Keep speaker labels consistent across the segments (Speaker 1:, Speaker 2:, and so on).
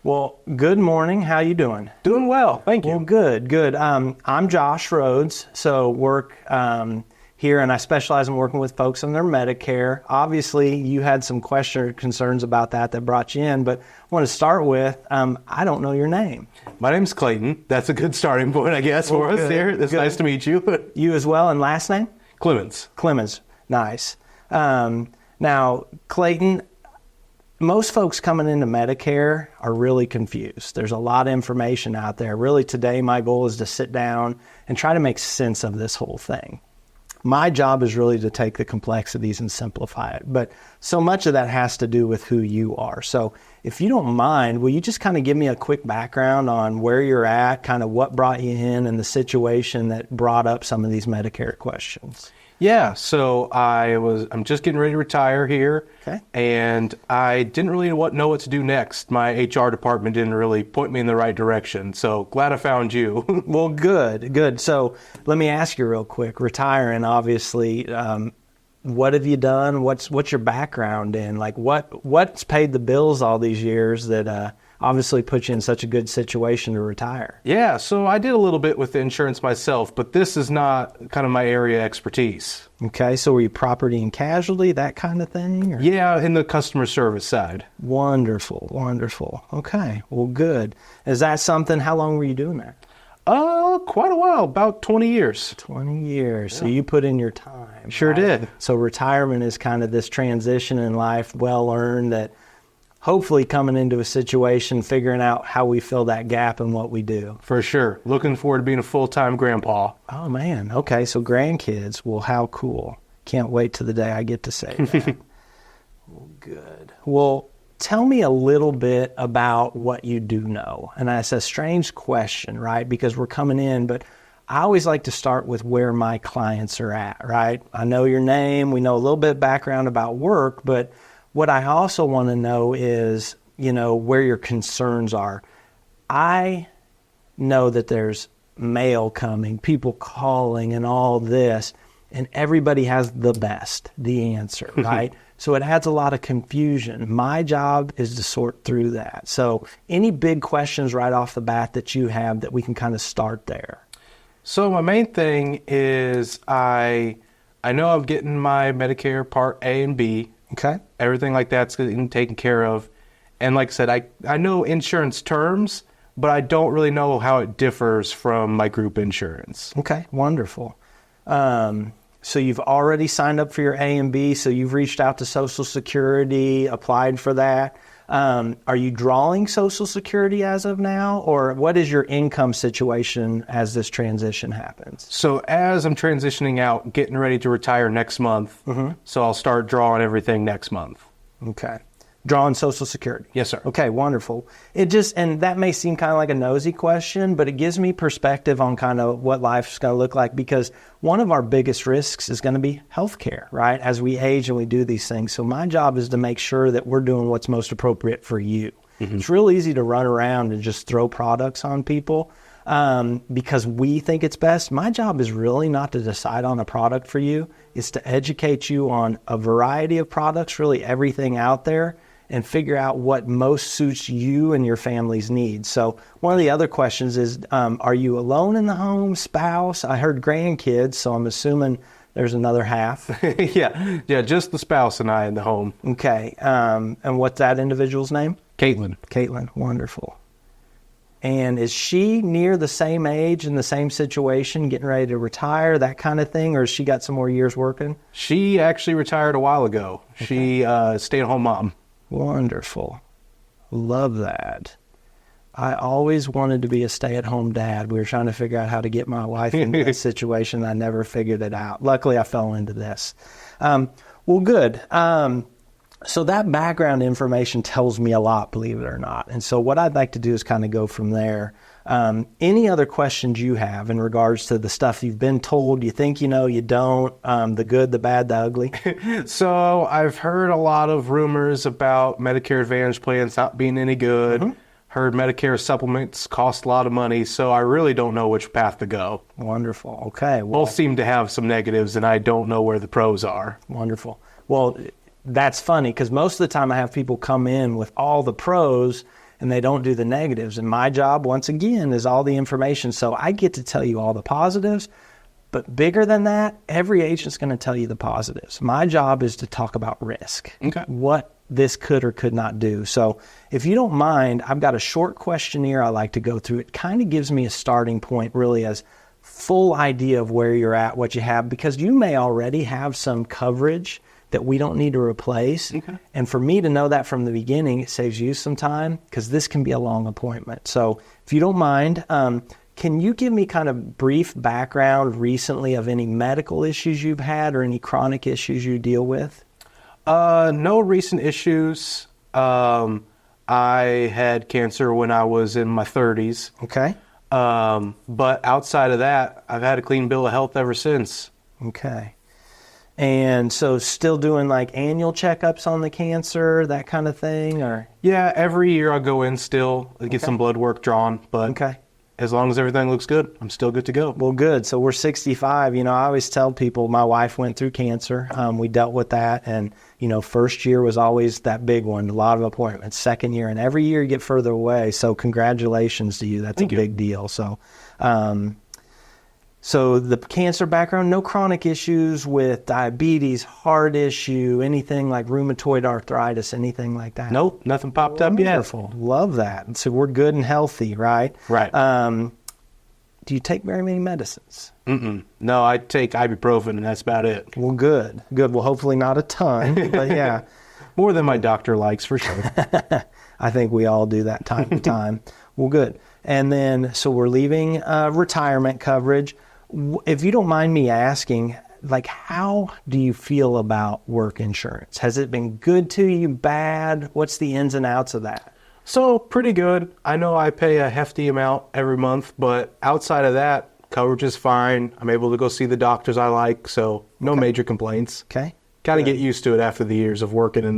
Speaker 1: Well, good morning. How you doing?
Speaker 2: Doing well, thank you.
Speaker 1: Well, good. I'm Josh Rhodes, so work here, and I specialize in working with folks on their Medicare. Obviously, you had some questions or concerns about that brought you in, but I want to start with, I don't know your name.
Speaker 2: My name's Clayton. That's a good starting point, I guess, for us here. It's nice to meet you.
Speaker 1: You as well, and last name?
Speaker 2: Clemens.
Speaker 1: Clemens, nice. Now, Clayton, most folks coming into Medicare are really confused. There's a lot of information out there. Really, today, my goal is to sit down and try to make sense of this whole thing. My job is really to take the complexities and simplify it. But so much of that has to do with who you are. So if you don't mind, will you just kind of give me a quick background on where you're at, kind of what brought you in and the situation that brought up some of these Medicare questions?
Speaker 2: Yeah, so I'm just getting ready to retire here,
Speaker 1: okay.
Speaker 2: And I didn't really know what to do next. My HR department didn't really point me in the right direction, so glad I found you.
Speaker 1: Well, good. So let me ask you real quick, retiring, obviously, what have you done? What's your background in? Like what's paid the bills all these years that obviously put you in such a good situation to retire?
Speaker 2: Yeah, so I did a little bit with insurance myself, but this is not kind of my area of expertise.
Speaker 1: Okay, so were you property and casualty, that kind of thing? Or?
Speaker 2: Yeah, in the customer service side.
Speaker 1: Wonderful. Okay, well, good. Is that something, how long were you doing that?
Speaker 2: Quite a while, about 20 years.
Speaker 1: 20 years, yeah. So you put in your time.
Speaker 2: Sure
Speaker 1: right?
Speaker 2: did.
Speaker 1: So retirement is kind of this transition in life, well-earned, that hopefully coming into a situation, figuring out how we fill that gap in what we do.
Speaker 2: For sure. Looking forward to being a full-time grandpa.
Speaker 1: Oh, man. Okay, so grandkids. Well, how cool. Can't wait to the day I get to say that. Well, good. Well, tell me a little bit about what you do know. And that's a strange question, right? Because we're coming in, but I always like to start with where my clients are at, right? I know your name. We know a little bit of background about work, but what I also want to know is, where your concerns are. I know that there's mail coming, people calling and all this, and everybody has the answer, right? So it adds a lot of confusion. My job is to sort through that. So any big questions right off the bat that you have that we can kind of start there?
Speaker 2: So my main thing is I know I'm getting my Medicare Part A and B.
Speaker 1: Okay.
Speaker 2: Everything like that's getting taken care of. And like I said, I know insurance terms, but I don't really know how it differs from my group insurance.
Speaker 1: Okay, wonderful. So you've already signed up for your A and B, so you've reached out to Social Security, applied for that. Are you drawing Social Security as of now, or what is your income situation as this transition happens?
Speaker 2: So as I'm transitioning out, getting ready to retire next month, so I'll start drawing everything next month.
Speaker 1: Okay. Drawing Social Security?
Speaker 2: Yes, sir.
Speaker 1: Okay, wonderful. And that may seem kind of like a nosy question, but it gives me perspective on kind of what life's going to look like, because one of our biggest risks is going to be healthcare, right? As we age and we do these things. So my job is to make sure that we're doing what's most appropriate for you. It's real easy to run around and just throw products on people because we think it's best. My job is really not to decide on a product for you. It's to educate you on a variety of products, really everything out there, and figure out what most suits you and your family's needs. So one of the other questions is, are you alone in the home, spouse? I heard grandkids, so I'm assuming there's another half.
Speaker 2: Yeah, just the spouse and I in the home.
Speaker 1: Okay, and what's that individual's name?
Speaker 2: Caitlin.
Speaker 1: Caitlin, wonderful. And is she near the same age in the same situation, getting ready to retire, that kind of thing, or has she got some more years working?
Speaker 2: She actually retired a while ago. Okay. She stay-at-home mom.
Speaker 1: Wonderful. Love that. I always wanted to be a stay-at-home dad. We were trying to figure out how to get my wife into that situation. I never figured it out. Luckily, I fell into this. Well, good. So that background information tells me a lot, believe it or not. And so what I'd like to do is kind of go from there. Any other questions you have in regards to the stuff you've been told, you think you know, you don't, the good, the bad, the ugly?
Speaker 2: So I've heard a lot of rumors about Medicare Advantage plans not being any good. Heard Medicare supplements cost a lot of money, so I really don't know which path to go.
Speaker 1: Wonderful. Okay. Well,
Speaker 2: both seem to have some negatives, and I don't know where the pros are.
Speaker 1: Wonderful. Well, that's funny because most of the time I have people come in with all the pros, and they don't do the negatives. And my job, once again, is all the information. So I get to tell you all the positives. But bigger than that, every agent's going to tell you the positives. My job is to talk about risk, what this could or could not do. So if you don't mind, I've got a short questionnaire I like to go through. It kind of gives me a starting point, really, as full idea of where you're at, what you have, because you may already have some coverage that we don't need to replace. And for me to know that from the beginning, it saves you some time, because this can be a long appointment. So if you don't mind, can you give me kind of brief background recently of any medical issues you've had or any chronic issues you deal with?
Speaker 2: No recent issues. I had cancer when I was in my 30s.
Speaker 1: Okay.
Speaker 2: But outside of that, I've had a clean bill of health ever since.
Speaker 1: Okay. And so still doing like annual checkups on the cancer, that kind of thing, or?
Speaker 2: Yeah, every year I go in still, get some blood work drawn, but as long as everything looks good, I'm still good to go.
Speaker 1: Well, good. So we're 65. You know, I always tell people my wife went through cancer. We dealt with that. And, you know, first year was always that big one, a lot of appointments. Second year, and every year you get further away. So congratulations to you. That's a big deal. So, so the cancer background, no chronic issues with diabetes, heart issue, anything like rheumatoid arthritis, anything like that?
Speaker 2: Nope, nothing popped up yet.
Speaker 1: Wonderful. Love that. So we're good and healthy, right?
Speaker 2: Right.
Speaker 1: Do you take very many medicines?
Speaker 2: No, I take ibuprofen, and that's about it.
Speaker 1: Well, good. Good. Well, hopefully not a ton, but yeah.
Speaker 2: More than my doctor likes, for sure.
Speaker 1: I think we all do that time to time. Well, good. And then, so we're leaving retirement coverage. If you don't mind me asking, like, how do you feel about work insurance? Has it been good to you, bad? What's the ins and outs of that?
Speaker 2: So, pretty good. I know I pay a hefty amount every month, but outside of that, coverage is fine. I'm able to go see the doctors I like, so no major complaints.
Speaker 1: Okay.
Speaker 2: Kind of get used to it after the years of working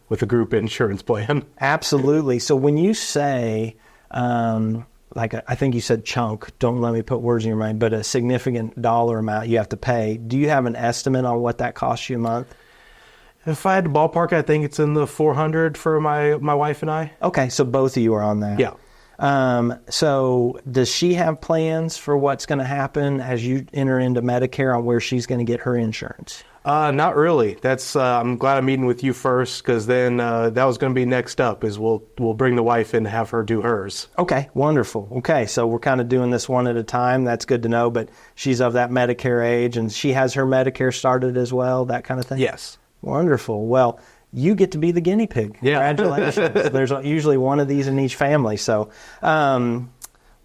Speaker 2: with a group insurance plan.
Speaker 1: Absolutely. So when you say, I think you said chunk, don't let me put words in your mind, but a significant dollar amount you have to pay, do you have an estimate on what that costs you a month?
Speaker 2: If I had to ballpark, I think it's in the $400 for my wife and I.
Speaker 1: Okay, so both of you are on that.
Speaker 2: Yeah.
Speaker 1: So does she have plans for what's going to happen as you enter into Medicare on where she's going to get her insurance?
Speaker 2: Not really. That's I'm glad I'm meeting with you first, because then that was going to be next up. Is we'll bring the wife in and have her do hers.
Speaker 1: Okay, wonderful. Okay, so we're kind of doing this one at a time. That's good to know. But she's of that Medicare age, and she has her Medicare started as well. That kind of thing.
Speaker 2: Yes.
Speaker 1: Wonderful. Well, you get to be the guinea pig.
Speaker 2: Yeah.
Speaker 1: Congratulations. There's usually one of these in each family. So,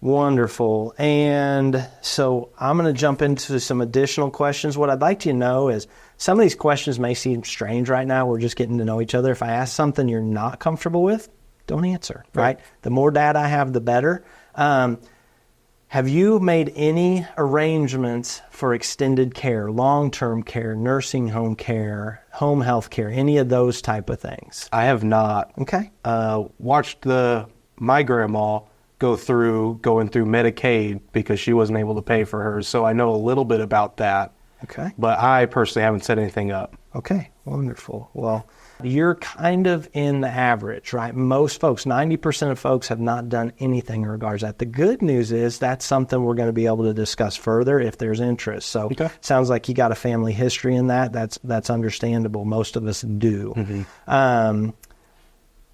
Speaker 1: wonderful. And so I'm going to jump into some additional questions. What I'd like you to know is some of these questions may seem strange right now. We're just getting to know each other. If I ask something you're not comfortable with, don't answer, right? The more data I have, the better. Have you made any arrangements for extended care, long-term care, nursing home care, home health care, any of those type of things?
Speaker 2: I have not.
Speaker 1: Okay.
Speaker 2: Watched my grandma going through Medicaid because she wasn't able to pay for hers, so I know a little bit about that.
Speaker 1: Okay.
Speaker 2: But I personally haven't set anything up.
Speaker 1: Okay, wonderful. Well, you're kind of in the average, right? Most folks, 90% of folks have not done anything in regards to that. The good news is that's something we're going to be able to discuss further if there's interest. So sounds like you got a family history in that. That's understandable. Most of us do.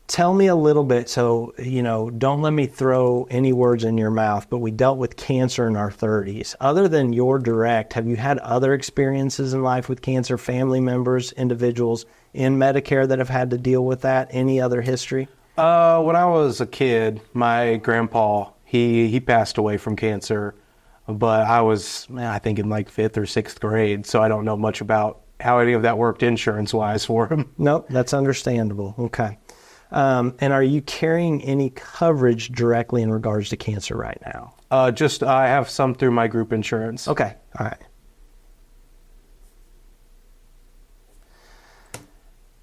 Speaker 1: Tell me a little bit, so, don't let me throw any words in your mouth, but we dealt with cancer in our 30s. Other than your direct, have you had other experiences in life with cancer, family members, individuals in Medicare that have had to deal with that? Any other history?
Speaker 2: When I was a kid, my grandpa, he passed away from cancer, but I was, I think, in like 5th or 6th grade, so I don't know much about how any of that worked insurance-wise for him.
Speaker 1: Nope, that's understandable. Okay. And are you carrying any coverage directly in regards to cancer right now?
Speaker 2: I have some through my group insurance.
Speaker 1: Okay. All right.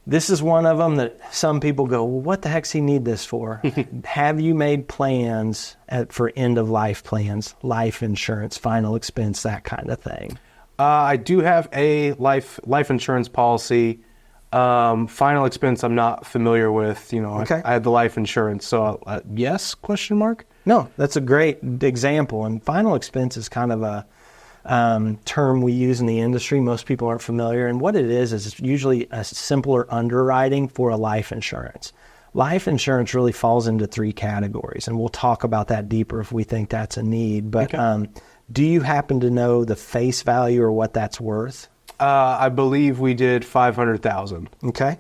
Speaker 1: This is one of them that some people go, well, what the heck's he need this for? Have you made plans for end-of-life plans, life insurance, final expense, that kind of thing?
Speaker 2: I do have a life insurance policy. Final expense I'm not familiar with.
Speaker 1: Okay.
Speaker 2: I had the life insurance, so yes, question mark?
Speaker 1: No, that's a great example. And final expense is kind of a term we use in the industry. Most people aren't familiar. And what it is it's usually a simpler underwriting for a life insurance. Life insurance really falls into three categories, and we'll talk about that deeper if we think that's a need. But do you happen to know the face value or what that's worth?
Speaker 2: I believe we did 500,000.
Speaker 1: Okay.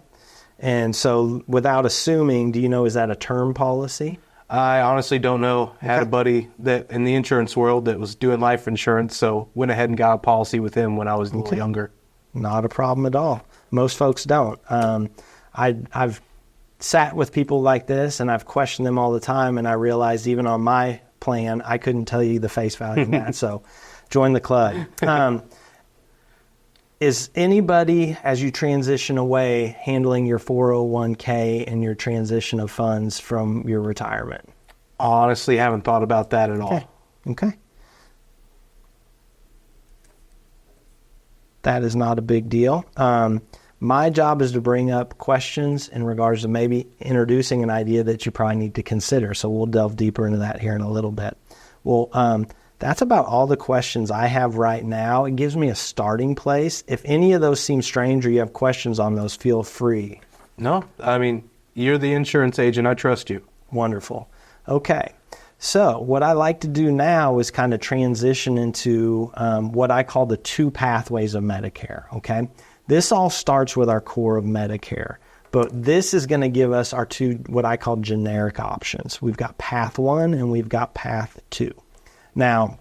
Speaker 1: And so without assuming, do you know, is that a term policy?
Speaker 2: I honestly don't know. Had a buddy that in the insurance world that was doing life insurance, so went ahead and got a policy with him when I was a little younger.
Speaker 1: Not a problem at all. Most folks don't. I've sat with people like this, and I've questioned them all the time, and I realized even on my plan, I couldn't tell you the face value of that. So join the club. Is anybody, as you transition away, handling your 401k and your transition of funds from your retirement?
Speaker 2: Honestly, haven't thought about that at all.
Speaker 1: Okay. That is not a big deal. My job is to bring up questions in regards to maybe introducing an idea that you probably need to consider. So we'll delve deeper into that here in a little bit. Well, that's about all the questions I have right now. It gives me a starting place. If any of those seem strange or you have questions on those, feel free.
Speaker 2: No, I mean, you're the insurance agent. I trust you.
Speaker 1: Wonderful. Okay. So what I like to do now is kind of transition into what I call the two pathways of Medicare. Okay. This all starts with our core of Medicare, but this is going to give us our two, what I call generic options. We've got path 1 and we've got path 2. Now,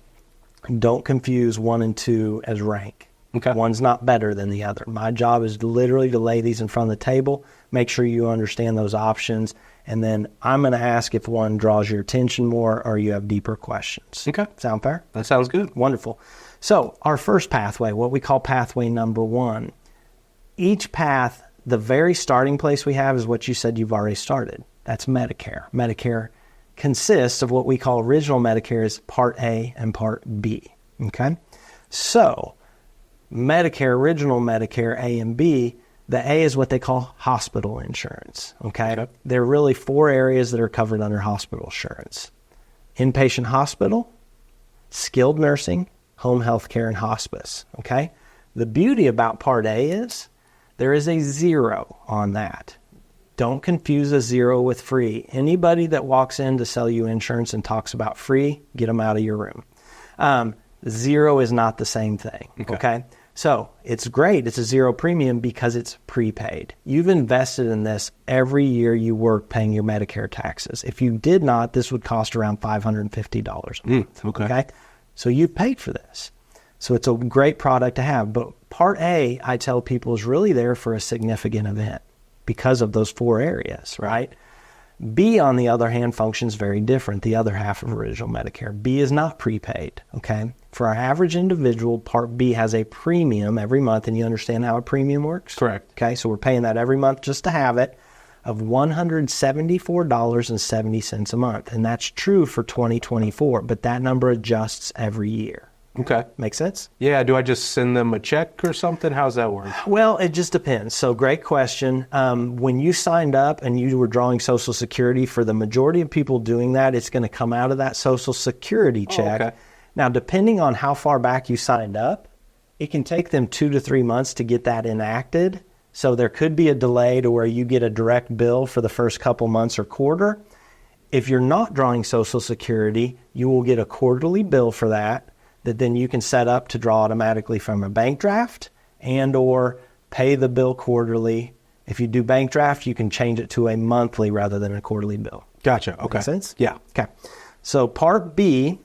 Speaker 1: don't confuse 1 and 2 as rank.
Speaker 2: Okay.
Speaker 1: One's not better than the other. My job is literally to lay these in front of the table, make sure you understand those options, and then I'm going to ask if one draws your attention more or you have deeper questions.
Speaker 2: Okay.
Speaker 1: Sound fair?
Speaker 2: That sounds good.
Speaker 1: Wonderful. So our first pathway, what we call pathway number 1, each path, the very starting place we have is what you said you've already started. That's Medicare. Medicare consists of what we call original Medicare is Part A and Part B. Okay? So Medicare, original Medicare A and B, the A is what they call hospital insurance. Okay? There are really 4 areas that are covered under hospital insurance. Inpatient hospital, skilled nursing, home health care, and hospice. Okay? The beauty about Part A is there is a 0 on that. Don't confuse a 0 with free. Anybody that walks in to sell you insurance and talks about free, get them out of your room. 0 is not the same thing. Okay? So it's great. It's a 0 premium because it's prepaid. You've invested in this every year you work paying your Medicare taxes. If you did not, this would cost around $550 a month. Okay? So you've paid for this. So it's a great product to have. But Part A, I tell people, is really there for a significant event because of those 4 areas, right? B, on the other hand, functions very different, the other half of original Medicare. B is not prepaid, okay? For our average individual, Part B has a premium every month, and you understand how a premium works?
Speaker 2: Correct.
Speaker 1: Okay, so we're paying that every month just to have it, of $174.70 a month. And that's true for 2024, but that number adjusts every year.
Speaker 2: Okay.
Speaker 1: Make sense?
Speaker 2: Yeah. Do I just send them a check or something? How's that work?
Speaker 1: Well, it just depends. So great question. When you signed up and you were drawing Social Security, for the majority of people doing that, it's going to come out of that Social Security check.
Speaker 2: Okay.
Speaker 1: Now, depending on how far back you signed up, it can take them 2 to 3 months to get that enacted. So there could be a delay to where you get a direct bill for the first couple months or quarter. If you're not drawing Social Security, you will get a quarterly bill for that then you can set up to draw automatically from a bank draft and or pay the bill quarterly. If you do bank draft, you can change it to a monthly rather than a quarterly bill.
Speaker 2: Gotcha. Okay.
Speaker 1: Make sense?
Speaker 2: Yeah.
Speaker 1: Okay. So Part B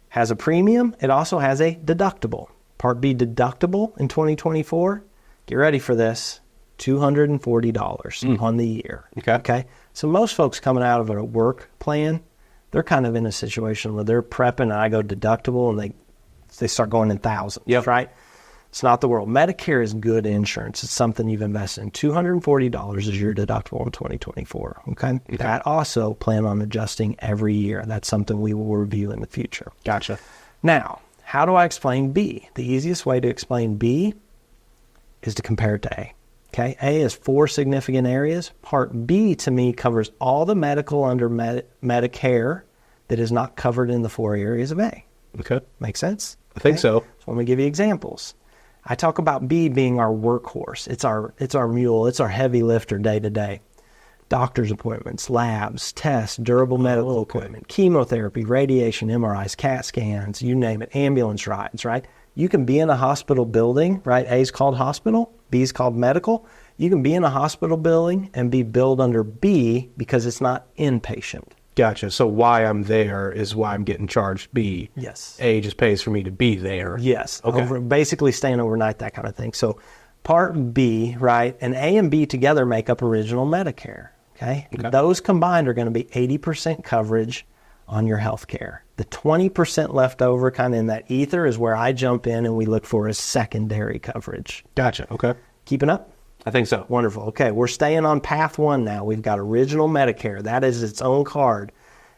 Speaker 1: has a premium. It also has a deductible. Part B deductible in 2024, get ready for this, $240 on the year. Okay. So most folks coming out of a work plan, they're kind of in a situation where they're prepping, and I go deductible, and they start going in thousands, right? It's not the world. Medicare is good insurance. It's something you've invested in. $240 is your deductible in 2024, okay? That also plan on adjusting every year. That's something we will review in the future.
Speaker 2: Gotcha.
Speaker 1: Now, how do I explain B? The easiest way to explain B is to compare it to A. Okay, A is 4 significant areas. Part B, to me, covers all the medical under Medicare that is not covered in the 4 areas of A.
Speaker 2: Okay.
Speaker 1: Make sense?
Speaker 2: I think so.
Speaker 1: So let me give you examples. I talk about B being our workhorse. It's our mule. It's our heavy lifter day to day. Doctor's appointments, labs, tests, durable medical equipment, chemotherapy, radiation, MRIs, CAT scans, you name it, ambulance rides, right? You can be in a hospital building, right? A is called hospital, B is called medical. You can be in a hospital building and be billed under B because it's not inpatient.
Speaker 2: Gotcha. So why I'm there is why I'm getting charged B.
Speaker 1: Yes.
Speaker 2: A just pays for me to be there.
Speaker 1: Yes.
Speaker 2: Okay.
Speaker 1: Basically staying overnight, that kind of thing. So part B, right, and A and B together make up original Medicare. Okay. Those combined are going to be 80% coverage on your health care. The 20% left over kind of in that ether is where I jump in and we look for a secondary coverage.
Speaker 2: Gotcha. Okay.
Speaker 1: Keeping up?
Speaker 2: I think so.
Speaker 1: Wonderful. Okay, we're staying on path 1 now. We've got original Medicare. That is its own card.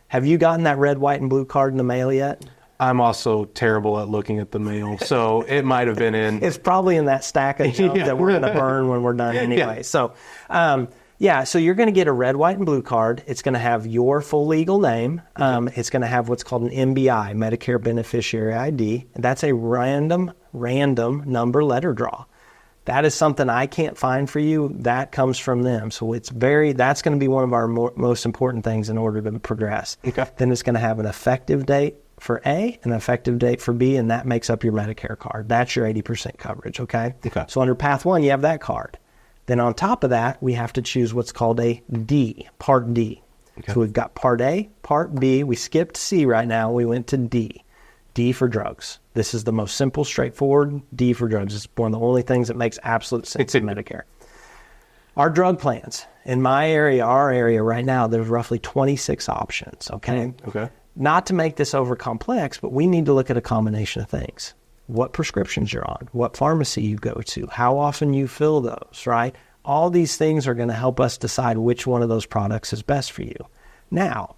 Speaker 1: Have you gotten that red, white, and blue card in the mail yet?
Speaker 2: I'm also terrible at looking at the mail, so it might have been in.
Speaker 1: It's probably in that stack of junk that we're going to burn when we're done anyway.
Speaker 2: Yeah.
Speaker 1: So, so you're going to get a red, white, and blue card. It's going to have your full legal name. It's going to have what's called an MBI, Medicare Beneficiary ID. And that's a random number letter draw. That is something I can't find for you. That comes from them. So that's going to be one of our most important things in order to progress.
Speaker 2: Okay.
Speaker 1: Then it's going to have an effective date for A, an effective date for B, and that makes up your Medicare card. That's your 80% coverage, okay?
Speaker 2: Okay.
Speaker 1: So under path 1, you have that card. Then on top of that, we have to choose what's called a D, Part D. Okay. So we've got Part A, Part B. We skipped C right now. We went to D. D for drugs. This is the most simple, straightforward. D for drugs. It's one of the only things that makes absolute sense in Medicare. Our drug plans. In my area, our area right now, there's roughly 26 options, okay?
Speaker 2: Okay.
Speaker 1: Not to make this over complex, but we need to look at a combination of things. What prescriptions you're on, what pharmacy you go to, how often you fill those, right? All these things are going to help us decide which one of those products is best for you. Now,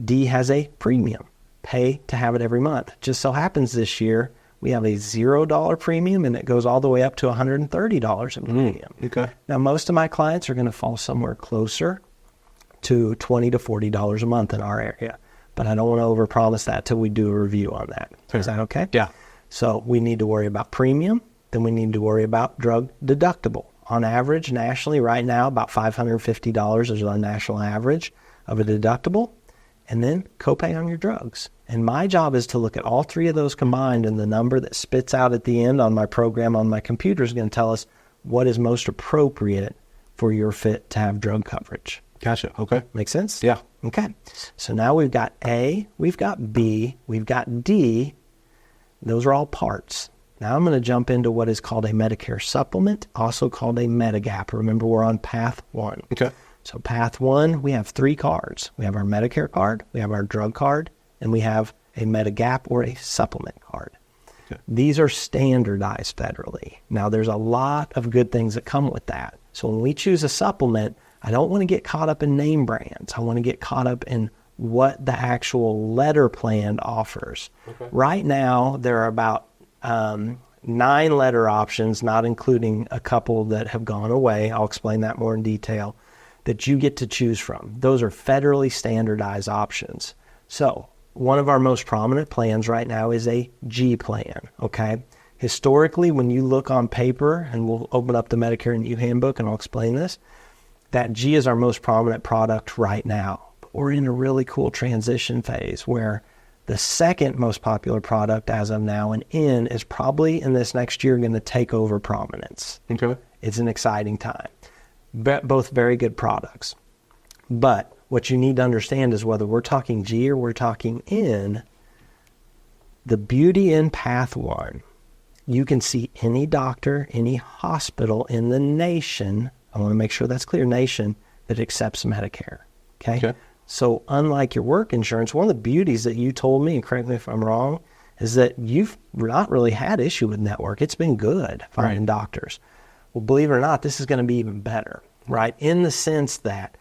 Speaker 1: D has a premium. Pay to have it every month. Just so happens this year, we have a $0 premium and it goes all the way up to $130 in premium.
Speaker 2: Okay.
Speaker 1: Now, most of my clients are going to fall somewhere closer to $20 to $40 a month in our area. But I don't want to overpromise that till we do a review on that. Fair. Is that okay?
Speaker 2: Yeah.
Speaker 1: So we need to worry about premium. Then we need to worry about drug deductible. On average, nationally, right now, about $550 is our national average of a deductible. And then copay on your drugs. And my job is to look at all 3 of those combined, and the number that spits out at the end on my program on my computer is going to tell us what is most appropriate for your fit to have drug coverage.
Speaker 2: Gotcha. Okay.
Speaker 1: Make sense?
Speaker 2: Yeah.
Speaker 1: Okay. So now we've got A, we've got B, we've got D. Those are all parts. Now I'm going to jump into what is called a Medicare supplement, also called a Medigap. Remember, we're on path 1.
Speaker 2: Okay.
Speaker 1: So path 1, we have 3 cards. We have our Medicare card, we have our drug card, and we have a Medigap or a supplement card. Okay. These are standardized federally. Now, there's a lot of good things that come with that. So when we choose a supplement, I don't want to get caught up in name brands. I want to get caught up in what the actual letter plan offers. Okay. Right now, there are about 9 letter options, not including a couple that have gone away. I'll explain that more in detail, that you get to choose from. Those are federally standardized options. So one of our most prominent plans right now is a G plan, okay? Historically, when you look on paper, and we'll open up the Medicare and You Handbook and I'll explain this, that G is our most prominent product right now. But we're in a really cool transition phase where the second most popular product as of now, and N, is probably in this next year going to take over prominence.
Speaker 2: Okay.
Speaker 1: It's an exciting time. Both very good products. But what you need to understand is whether we're talking G or we're talking N, the beauty in path 1, you can see any doctor, any hospital in the nation, I want to make sure that's clear, nation, that accepts Medicare. Okay? So unlike your work insurance, one of the beauties that you told me, and correct me if I'm wrong, is that you've not really had issue with network. It's been good finding doctors. Well, believe it or not, this is going to be even better, right? In the sense that,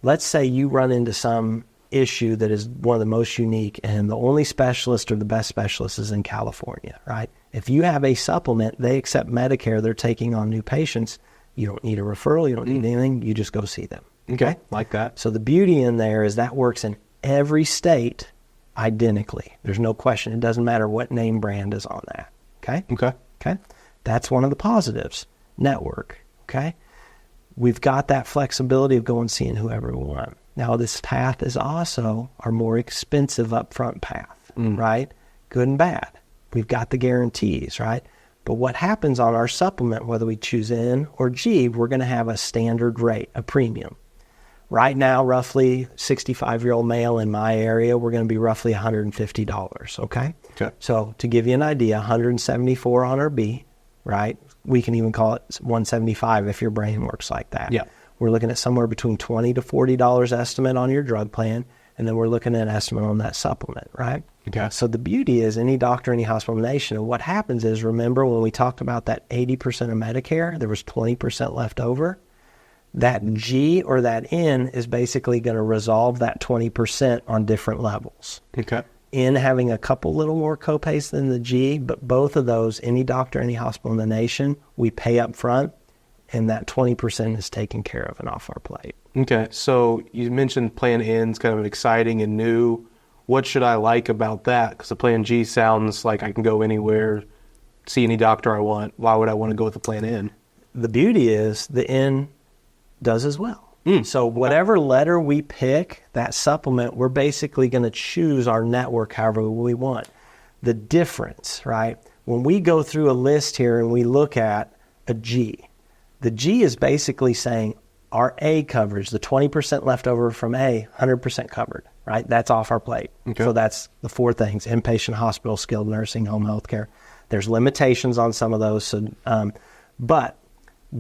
Speaker 1: let's say you run into some issue that is one of the most unique and the only specialist or the best specialist is in California, right? If you have a supplement, they accept Medicare, they're taking on new patients, You don't need a referral. You don't need anything. You just go see them.
Speaker 2: Okay. Like that.
Speaker 1: So the beauty in there is that works in every state identically. There's no question. It doesn't matter what name brand is on that. Okay?
Speaker 2: Okay.
Speaker 1: Okay? That's one of the positives. Network. Okay? We've got that flexibility of going seeing whoever we want. Now, this path is also our more expensive upfront path, right? Good and bad. We've got the guarantees, right? But what happens on our supplement, whether we choose N or G, we're going to have a standard rate, a premium. Right now, roughly 65-year-old male in my area, we're going to be roughly $150, okay?
Speaker 2: Okay.
Speaker 1: So to give you an idea, $174 on our B, right? We can even call it $175 if your brain works like that.
Speaker 2: Yeah.
Speaker 1: We're looking at somewhere between $20 to $40 estimate on your drug plan, and then we're looking at an estimate on that supplement, right?
Speaker 2: Okay.
Speaker 1: So the beauty is any doctor, any hospital in the nation, and what happens is, remember when we talked about that 80% of Medicare, there was 20% left over? That G or that N is basically going to resolve that 20% on different levels.
Speaker 2: Okay.
Speaker 1: N having a couple little more copays than the G, but both of those, any doctor, any hospital in the nation, we pay up front, and that 20% is taken care of and off our plate.
Speaker 2: Okay. So you mentioned Plan N's kind of exciting and new. What should I like about that? Because the Plan G sounds like I can go anywhere, see any doctor I want. Why would I want to go with the Plan N?
Speaker 1: The beauty is the N does as well. So whatever letter we pick, that supplement, we're basically going to choose our network however we want. The difference, right? When we go through a list here and we look at a G, the G is basically saying our A coverage, the 20% left over from A, 100% covered, right? That's off our plate.
Speaker 2: Okay.
Speaker 1: So that's the four things: inpatient, hospital, skilled nursing, home health care. There's limitations on some of those. So, but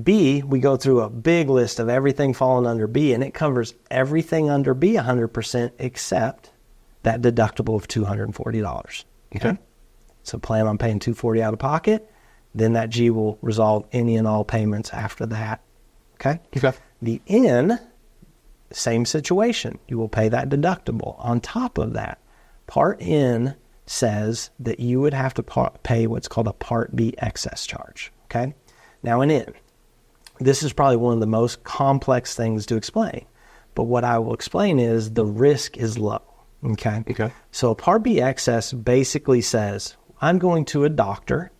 Speaker 1: B, we go through a big list of everything falling under B, and it covers everything under B 100% except that deductible of $240.
Speaker 2: Okay.
Speaker 1: So plan on paying $240 out of pocket. Then that G will resolve any and all payments after that. Okay?
Speaker 2: Okay.
Speaker 1: The N, same situation. You will pay that deductible. On top of that, Part N says that you would have to pay what's called a Part B excess charge. Okay? Now in N, this is probably one of the most complex things to explain. But what I will explain is the risk is low. Okay?
Speaker 2: Okay.
Speaker 1: So Part B excess basically says, I'm going to a doctor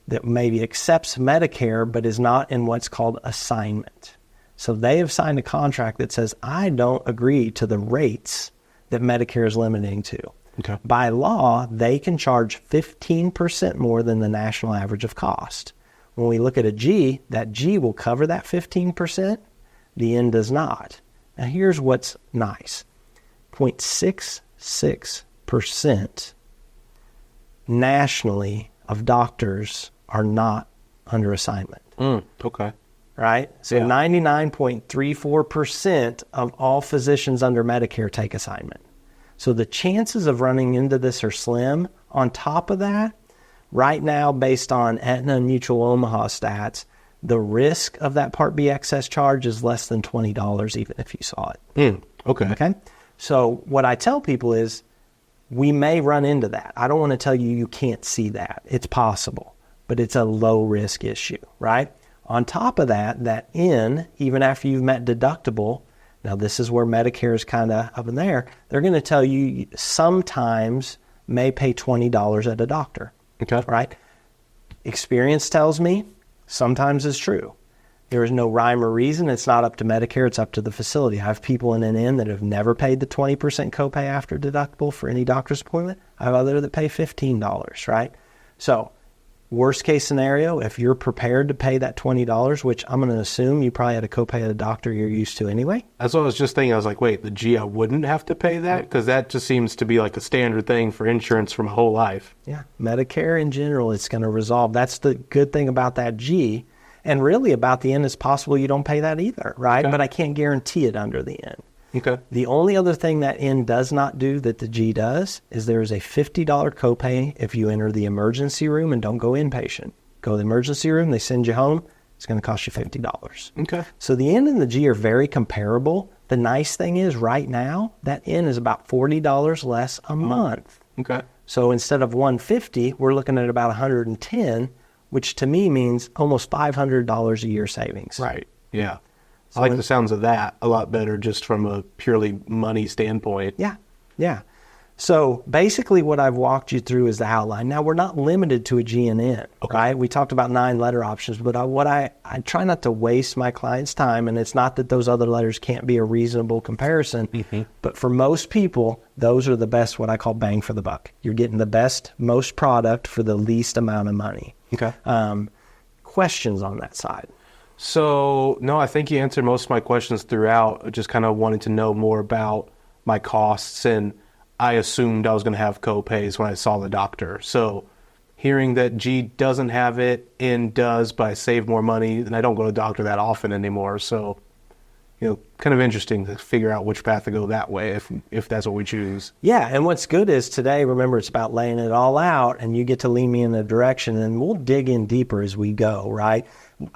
Speaker 1: that maybe accepts Medicare but is not in what's called assignment. So they have signed a contract that says, I don't agree to the rates that Medicare is limiting to.
Speaker 2: Okay.
Speaker 1: By law, they can charge 15% more than the national average of cost. When we look at a G, that G will cover that 15%. The N does not. Now here's what's nice. 0.66% nationally of doctors are not under assignment.
Speaker 2: Okay.
Speaker 1: Right? So
Speaker 2: Yeah.
Speaker 1: 99.34% of all physicians under Medicare take assignment. So the chances of running into this are slim. On top of that, right now, based on Aetna and Mutual Omaha stats, the risk of that Part B excess charge is less than $20 even if you saw it.
Speaker 2: Okay.
Speaker 1: Okay? So what I tell people is we may run into that. I don't want to tell you you can't see that. It's possible, but it's a low risk issue, right? On top of that, that N, even after you've met deductible, now this is where Medicare is kind of up in there, they're going to tell you sometimes may pay $20 at a doctor,
Speaker 2: Okay.
Speaker 1: right? Experience tells me sometimes it's true. There is no rhyme or reason. It's not up to Medicare. It's up to the facility. I have people in an N that have never paid the 20% copay after deductible for any doctor's appointment. I have others that pay $15, right? So worst case scenario, if you're prepared to pay that $20, which I'm going to assume you probably had a copay at a doctor you're used to anyway.
Speaker 2: That's what I was just thinking. I was like, wait, the G, I wouldn't have to pay that? Because that just seems to be like a standard thing for insurance for my whole life.
Speaker 1: Yeah, Medicare in general, it's going to resolve. That's the good thing about that G. And really about the N, it's possible you don't pay that either, right?
Speaker 2: Okay.
Speaker 1: But I can't guarantee it under the N.
Speaker 2: Okay.
Speaker 1: The only other thing that N does not do that the G does is there is a $50 copay if you enter the emergency room and don't go inpatient. Go to the emergency room, they send you home, it's going to cost you $50.
Speaker 2: Okay.
Speaker 1: So the N and the G are very comparable. The nice thing is right now, that N is about $40 less a month.
Speaker 2: Okay.
Speaker 1: So instead of $150, we're looking at about $110, which to me means almost $500 a year savings.
Speaker 2: Right. Yeah. I like the sounds of that a lot better just from a purely money standpoint.
Speaker 1: Yeah. Yeah. So basically what I've walked you through is the outline. Now, we're not limited to a GNN, right? We talked about 9 letter options, but I try not to waste my clients' time, and it's not that those other letters can't be a reasonable comparison, but for most people, those are the best, what I call bang for the buck. You're getting the best, most product for the least amount of money.
Speaker 2: Okay.
Speaker 1: Questions on that side?
Speaker 2: So, no, I think you answered most of my questions throughout. Just kind of wanted to know more about my costs, and I assumed I was going to have co-pays when I saw the doctor. So hearing that G doesn't have it and does, but I save more money, and I don't go to the doctor that often anymore. So, kind of interesting to figure out which path to go that way if that's what we choose.
Speaker 1: Yeah, and what's good is today, remember, it's about laying it all out, and you get to lead me in a direction, and we'll dig in deeper as we go, right?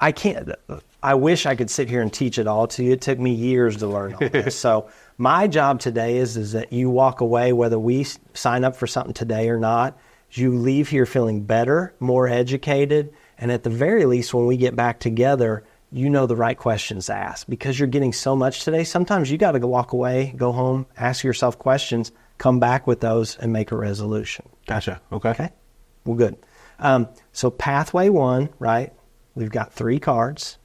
Speaker 1: I wish I could sit here and teach it all to you. It took me years to learn all this. So my job today is that you walk away, whether we sign up for something today or not, you leave here feeling better, more educated, and at the very least, when we get back together, you know the right questions to ask. Because you're getting so much today, sometimes you got to walk away, go home, ask yourself questions, come back with those, and make a resolution.
Speaker 2: Gotcha. Okay.
Speaker 1: Well, good. So pathway 1, right? We've got 3 cards.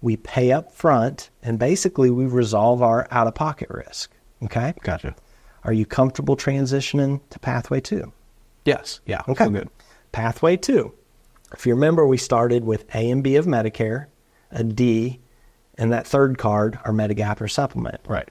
Speaker 1: We pay up front, and basically we resolve our out-of-pocket risk. Okay?
Speaker 2: Gotcha.
Speaker 1: Are you comfortable transitioning to pathway 2?
Speaker 2: Yes. Yeah.
Speaker 1: Okay.
Speaker 2: Feel good.
Speaker 1: Pathway 2. If you remember, we started with A and B of Medicare, a D, and that third card, our Medigap or supplement.
Speaker 2: Right.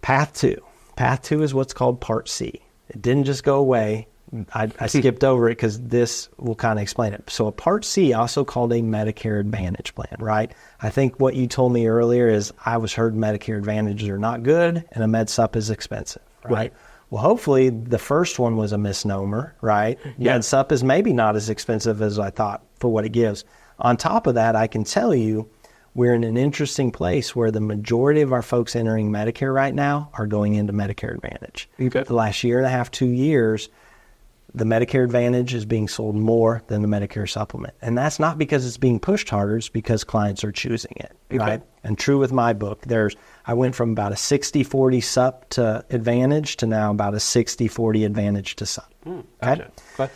Speaker 1: Path 2. Path 2 is what's called Part C. It didn't just go away. I skipped over it because this will kind of explain it. So a Part C, also called a Medicare Advantage plan, right? I think what you told me earlier is I was heard Medicare Advantages are not good and a Med Sup is expensive, right? Well, hopefully the first one was a misnomer, right?
Speaker 2: Yeah.
Speaker 1: Med Sup is maybe not as expensive as I thought for what it gives. On top of that, I can tell you we're in an interesting place where the majority of our folks entering Medicare right now are going into Medicare Advantage.
Speaker 2: Okay.
Speaker 1: The last year and a half, 2 years, the Medicare Advantage is being sold more than the Medicare Supplement. And that's not because it's being pushed harder, it's because clients are choosing it, right? And true with my book, I went from about a 60-40 Sup to Advantage to now about a 60-40 Advantage to Sup.
Speaker 2: Gotcha. Okay.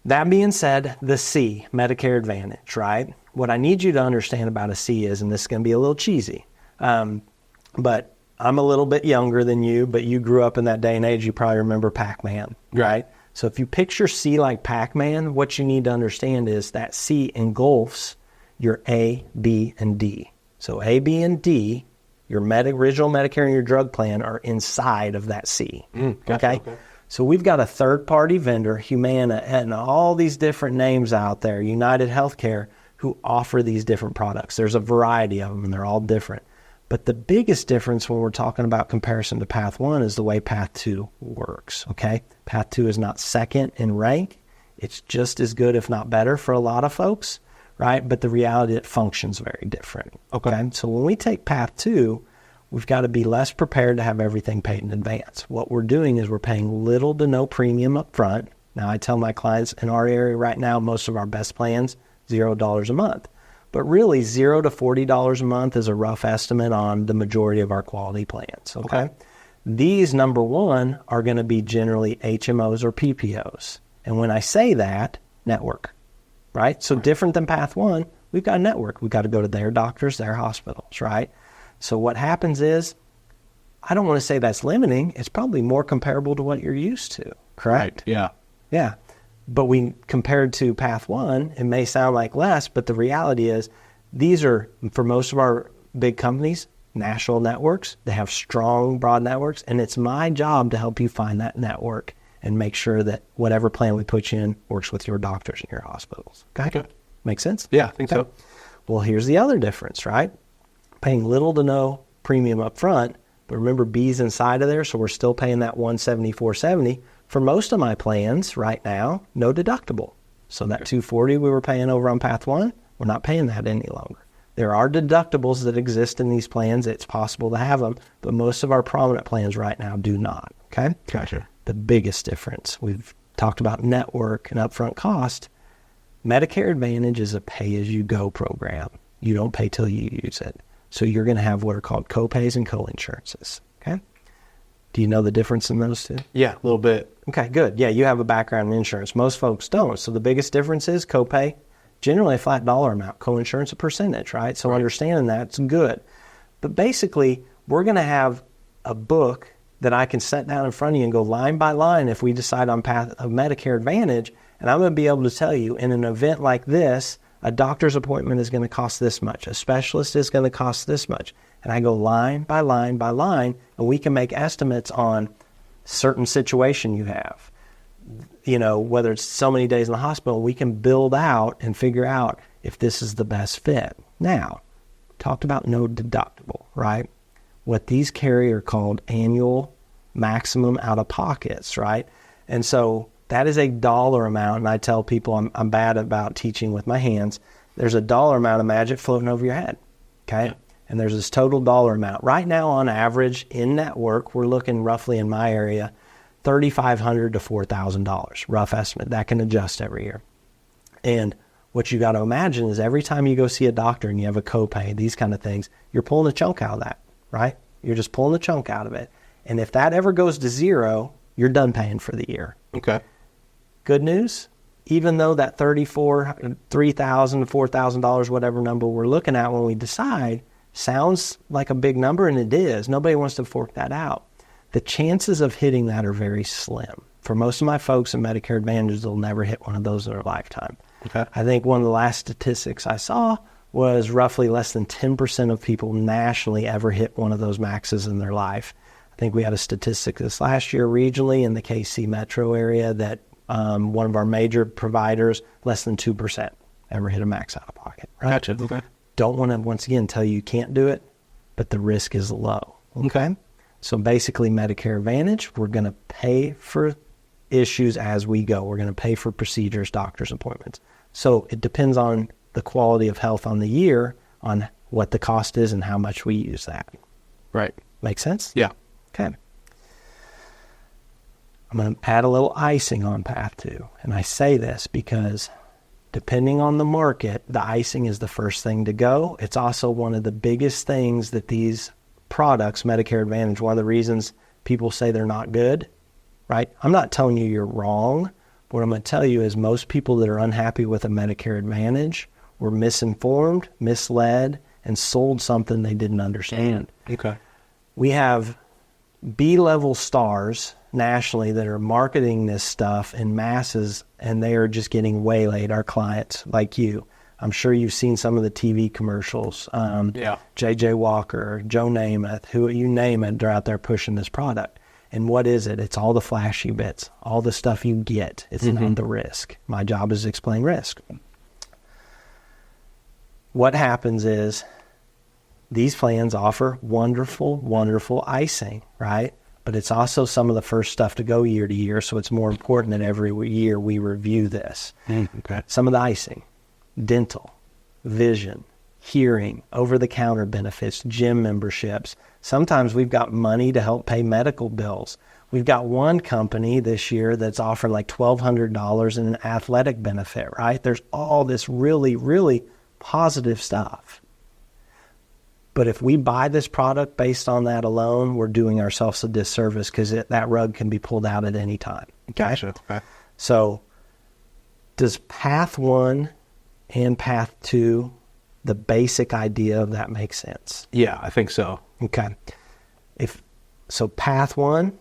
Speaker 1: That being said, the C, Medicare Advantage, right? What I need you to understand about a C is, and this is going to be a little cheesy, but I'm a little bit younger than you, but you grew up in that day and age, you probably remember Pac-Man, right? So if you picture C like Pac-Man, what you need to understand is that C engulfs your A, B, and D. So A, B, and D, your original Medicare and your drug plan are inside of that C.
Speaker 2: Gotcha.
Speaker 1: Okay? So we've got a third-party vendor, Humana, and all these different names out there, United Healthcare, who offer these different products. There's a variety of them, and they're all different. But the biggest difference when we're talking about comparison to Path 1 is the way Path 2 works, okay? Path 2 is not second in rank. It's just as good, if not better, for a lot of folks, right? But the reality, it functions very different, okay? So when we take Path 2, we've got to be less prepared to have everything paid in advance. What we're doing is we're paying little to no premium up front. Now, I tell my clients in our area right now, most of our best plans, $0 a month. But really, $0 to $40 a month is a rough estimate on the majority of our quality plans, okay? These, number one, are going to be generally HMOs or PPOs. And when I say that, network, right? So different than Path 1, we've got a network. We've got to go to their doctors, their hospitals, right? So what happens is, I don't want to say that's limiting. It's probably more comparable to what you're used to, correct?
Speaker 2: Right. Yeah.
Speaker 1: Yeah. But compared to Path 1, it may sound like less, but the reality is these are, for most of our big companies, national networks. They have strong, broad networks, and it's my job to help you find that network and make sure that whatever plan we put you in works with your doctors and your hospitals. Okay? Make sense?
Speaker 2: Yeah, I think so.
Speaker 1: Well, here's the other difference, right? Paying little to no premium up front, but remember B's inside of there, so we're still paying that $174.70. For most of my plans right now, no deductible. So that $240 we were paying over on Path 1, we're not paying that any longer. There are deductibles that exist in these plans. It's possible to have them, but most of our prominent plans right now do not. Okay?
Speaker 2: Gotcha.
Speaker 1: The biggest difference, we've talked about network and upfront cost. Medicare Advantage is a pay-as-you-go program. You don't pay till you use it. So you're going to have what are called copays and co-insurances. Okay? Do you know the difference in those two?
Speaker 2: Yeah, a little bit.
Speaker 1: Okay, good. Yeah, you have a background in insurance. Most folks don't. So the biggest difference is copay, generally a flat dollar amount, co-insurance a percentage, right? So understanding that's good. But basically, we're going to have a book that I can set down in front of you and go line by line if we decide on path of Medicare Advantage, and I'm going to be able to tell you in an event like this, a doctor's appointment is going to cost this much. A specialist is going to cost this much. And I go line by line by line, and we can make estimates on certain situation you have. You know, whether it's so many days in the hospital, we can build out and figure out if this is the best fit. Now, talked about no deductible, right? What these carry are called annual maximum out-of-pockets, right? And so that is a dollar amount, and I tell people I'm bad about teaching with my hands. There's a dollar amount of magic floating over your head, okay? Yeah. And there's this total dollar amount. Right now, on average, in network, we're looking roughly in my area, $3,500 to $4,000, rough estimate. That can adjust every year. And what you got to imagine is every time you go see a doctor and you have a copay, these kind of things, you're pulling a chunk out of that, right? You're just pulling a chunk out of it. And if that ever goes to zero, you're done paying for the year.
Speaker 2: Okay.
Speaker 1: Good news, even though that $3,000 to $4,000, whatever number we're looking at when we decide, sounds like a big number, and it is. Nobody wants to fork that out. The chances of hitting that are very slim. For most of my folks in Medicare Advantage, they'll never hit one of those in their lifetime.
Speaker 2: Okay.
Speaker 1: I think one of the last statistics I saw was roughly less than 10% of people nationally ever hit one of those maxes in their life. I think we had a statistic this last year regionally in the KC metro area that one of our major providers, less than 2% ever hit a max out of pocket. Right?
Speaker 2: Gotcha. Okay.
Speaker 1: Don't want to, once again, tell you can't do it, but the risk is low. Okay? So basically, Medicare Advantage, we're going to pay for issues as we go. We're going to pay for procedures, doctor's appointments. So it depends on the quality of health on the year, on what the cost is and how much we use that.
Speaker 2: Right.
Speaker 1: Make sense?
Speaker 2: Yeah.
Speaker 1: Okay. I'm going to add a little icing on Path 2. And I say this because depending on the market, the icing is the first thing to go. It's also one of the biggest things that these products, Medicare Advantage, one of the reasons people say they're not good, right? I'm not telling you you're wrong. What I'm going to tell you is most people that are unhappy with a Medicare Advantage were misinformed, misled, and sold something they didn't understand.
Speaker 2: Okay.
Speaker 1: We have B-level stars nationally that are marketing this stuff in masses, and they are just getting waylaid, our clients like you. I'm sure you've seen some of the TV commercials. J.J. Walker, Joe Namath, who you name it, they're out there pushing this product. And what is it? It's all the flashy bits, all the stuff you get. It's not the risk. My job is to explain risk. What happens is these plans offer wonderful, wonderful icing, right? But it's also some of the first stuff to go year to year, so it's more important that every year we review this.
Speaker 2: Okay.
Speaker 1: Some of the icing: dental, vision, hearing, over-the-counter benefits, gym memberships. Sometimes we've got money to help pay medical bills. We've got one company this year that's offering like $1,200 in an athletic benefit, right? There's all this really, really positive stuff. But if we buy this product based on that alone, we're doing ourselves a disservice because that rug can be pulled out at any time. Okay?
Speaker 2: Gotcha. Okay.
Speaker 1: So does Path 1 and Path 2, the basic idea of that make sense?
Speaker 2: Yeah, I think so.
Speaker 1: Okay. So Path 1,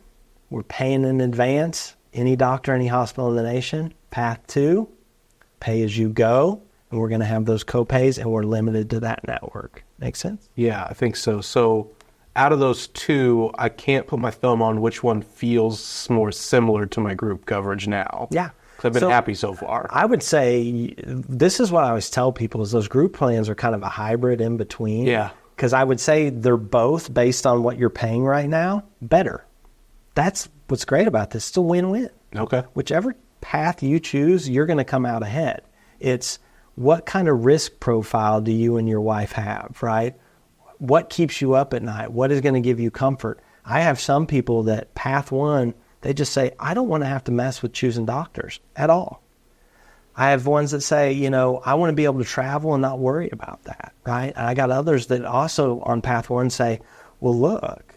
Speaker 1: we're paying in advance, any doctor, any hospital in the nation. Path 2, pay as you go, and we're going to have those copays, and we're limited to that network. Make sense?
Speaker 2: Yeah, I think so. So out of those two, I can't put my thumb on which one feels more similar to my group coverage now.
Speaker 1: Yeah.
Speaker 2: Because I've been happy so far.
Speaker 1: I would say this is what I always tell people is those group plans are kind of a hybrid in between.
Speaker 2: Yeah.
Speaker 1: Because I would say they're both, based on what you're paying right now, better. That's what's great about this. It's a win-win.
Speaker 2: Okay.
Speaker 1: Whichever path you choose, you're going to come out ahead. It's what kind of risk profile do you and your wife have, right? What keeps you up at night? What is going to give you comfort? I have some people that Path 1, they just say, I don't want to have to mess with choosing doctors at all. I have ones that say, I want to be able to travel and not worry about that, right? And I got others that also on Path 1 say, well, look,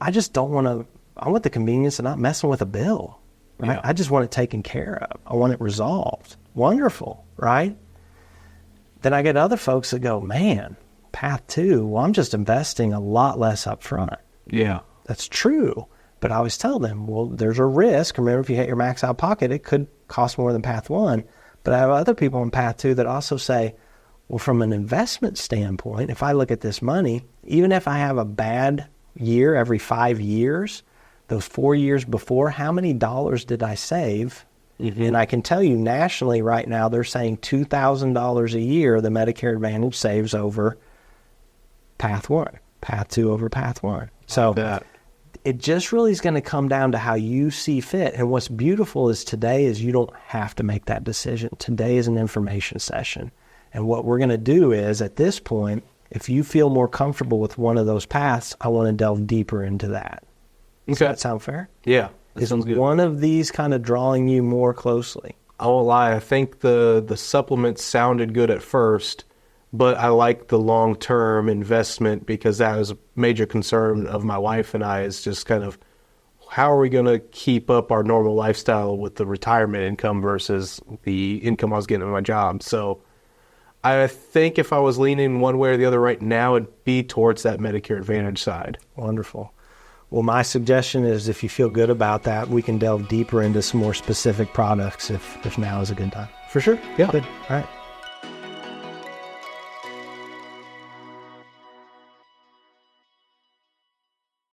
Speaker 1: I just don't want to, I want the convenience of not messing with a bill, right?
Speaker 2: Yeah.
Speaker 1: I just want it taken care of. I want it resolved. Wonderful, right? Then I get other folks that go, man, Path 2, well, I'm just investing a lot less up front.
Speaker 2: Yeah.
Speaker 1: That's true. But I always tell them, well, there's a risk. Remember, if you hit your max out pocket, it could cost more than Path 1. But I have other people in Path 2 that also say, well, from an investment standpoint, if I look at this money, even if I have a bad year every 5 years, those 4 years before, how many dollars did I save? Mm-hmm. And I can tell you nationally right now, they're saying $2,000 a year the Medicare Advantage saves over Path 1, Path 2 over Path 1. So
Speaker 2: that.
Speaker 1: It just really is going to come down to how you see fit. And what's beautiful is today is you don't have to make that decision. Today is an information session. And what we're going to do is, at this point, if you feel more comfortable with one of those paths, I want to delve deeper into that. Does that sound fair?
Speaker 2: Yeah. That
Speaker 1: Is
Speaker 2: sounds good.
Speaker 1: one of these kind of drawing you more closely?
Speaker 2: I won't lie. I think the supplements sounded good at first, but I like the long-term investment because that was a major concern of my wife and I, is just kind of how are we going to keep up our normal lifestyle with the retirement income versus the income I was getting at my job. So I think if I was leaning one way or the other right now, it'd be towards that Medicare Advantage side.
Speaker 1: Wonderful. Well, my suggestion is if you feel good about that, we can delve deeper into some more specific products if now is a good time.
Speaker 2: For sure. Yeah.
Speaker 1: Good. All right.